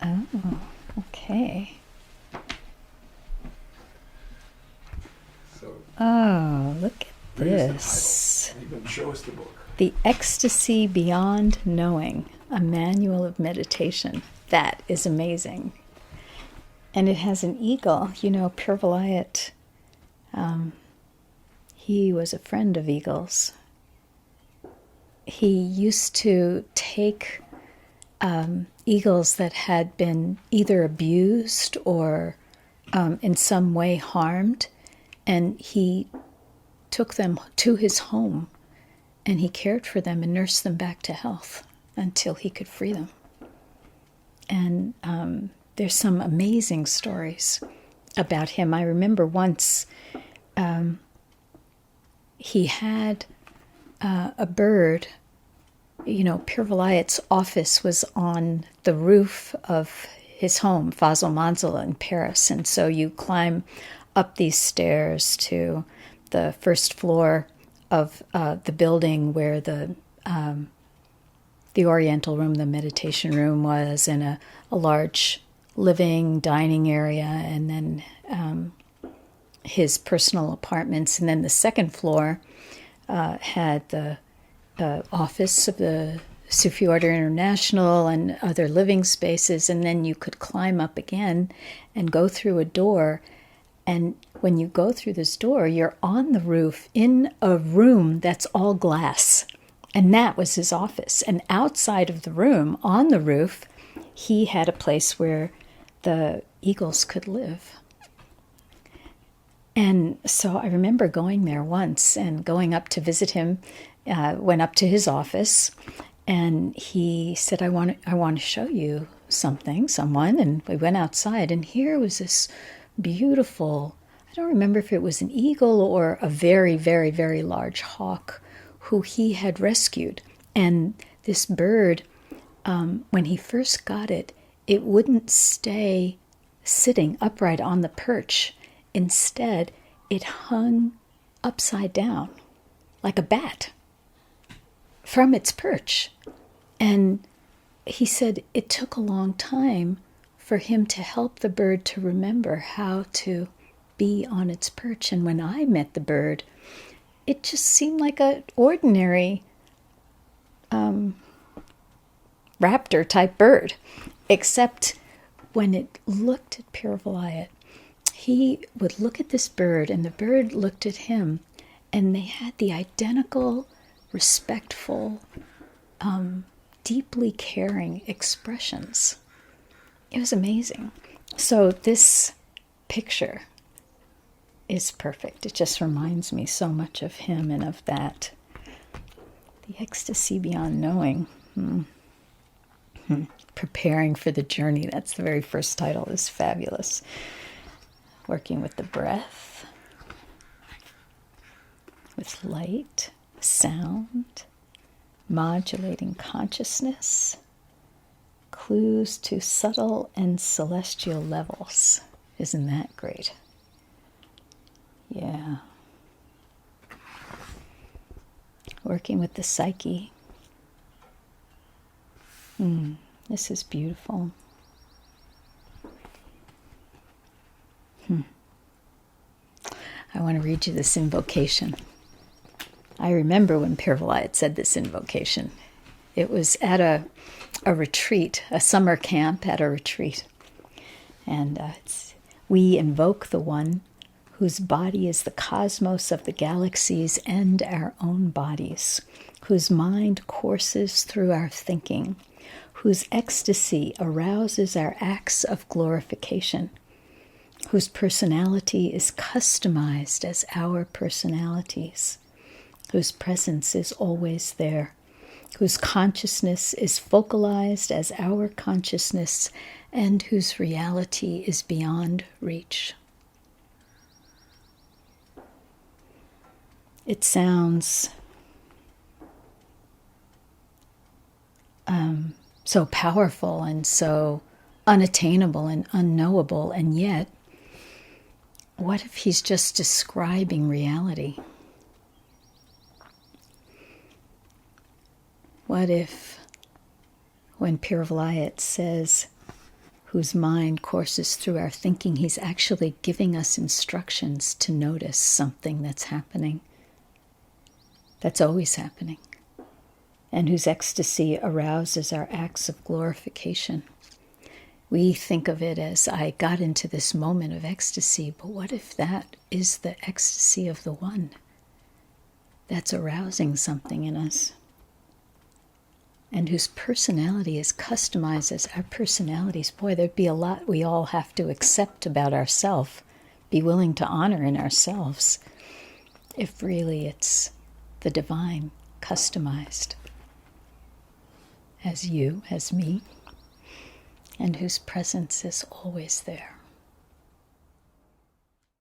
Oh, okay. So Oh, look at read us the this. title. Even show us the book. The Ecstasy Beyond Knowing, a Manual of Meditation. That is amazing. And it has an eagle. You know, Purvalayat, he was a friend of eagles. He used to take eagles that had been either abused or in some way harmed, and he took them to his home and he cared for them and nursed them back to health until he could free them. And there's some amazing stories about him. I remember once he had a bird. You know, Purvalayat's office was on the roof of his home, Fazil Manzil in Paris. And so you climb up these stairs to the first floor of the building where the Oriental room, the meditation room was, and a large living, dining area, and then his personal apartments. And then the second floor had the office of the Sufi Order International and other living spaces, and then you could climb up again and go through a door. And when you go through this door, you're on the roof in a room that's all glass. And that was his office. And outside of the room, on the roof, he had a place where the eagles could live. And so I remember going there once and going up to visit him. Went up to his office, and he said, I want to show you someone. And we went outside, and here was this beautiful, I don't remember if it was an eagle or a very, very, very large hawk who he had rescued. And this bird, when he first got it, it wouldn't stay sitting upright on the perch. Instead, it hung upside down like a bat from its perch. And he said it took a long time for him to help the bird to remember how to be on its perch. And when I met the bird, it just seemed like an ordinary raptor type bird, except when it looked at Purvalayat, he would look at this bird and the bird looked at him, and they had the identical respectful, deeply caring expressions. It was amazing. So this picture is perfect. It just reminds me so much of him and of that. The Ecstasy Beyond Knowing. Preparing for the Journey. That's the very first title. Is fabulous. Working with the breath, with light, sound, modulating consciousness, clues to subtle and celestial levels. Isn't that great? Yeah. Working with the psyche. This is beautiful. I want to read you this invocation. I remember when Purvalayat said this invocation. It was at a retreat, a summer camp at a retreat. And we invoke the one whose body is the cosmos of the galaxies and our own bodies, whose mind courses through our thinking, whose ecstasy arouses our acts of glorification, whose personality is customized as our personalities, whose presence is always there, whose consciousness is focalized as our consciousness, and whose reality is beyond reach. It sounds so powerful and so unattainable and unknowable, and yet, what if he's just describing reality? What if, when Purvalayat says, whose mind courses through our thinking, he's actually giving us instructions to notice something that's happening, that's always happening, and whose ecstasy arouses our acts of glorification. We think of it as, I got into this moment of ecstasy, but what if that is the ecstasy of the One that's arousing something in us, and whose personality is customized as our personalities? Boy, there'd be a lot we all have to accept about ourselves, be willing to honor in ourselves, if really it's the divine customized as you, as me, and whose presence is always there.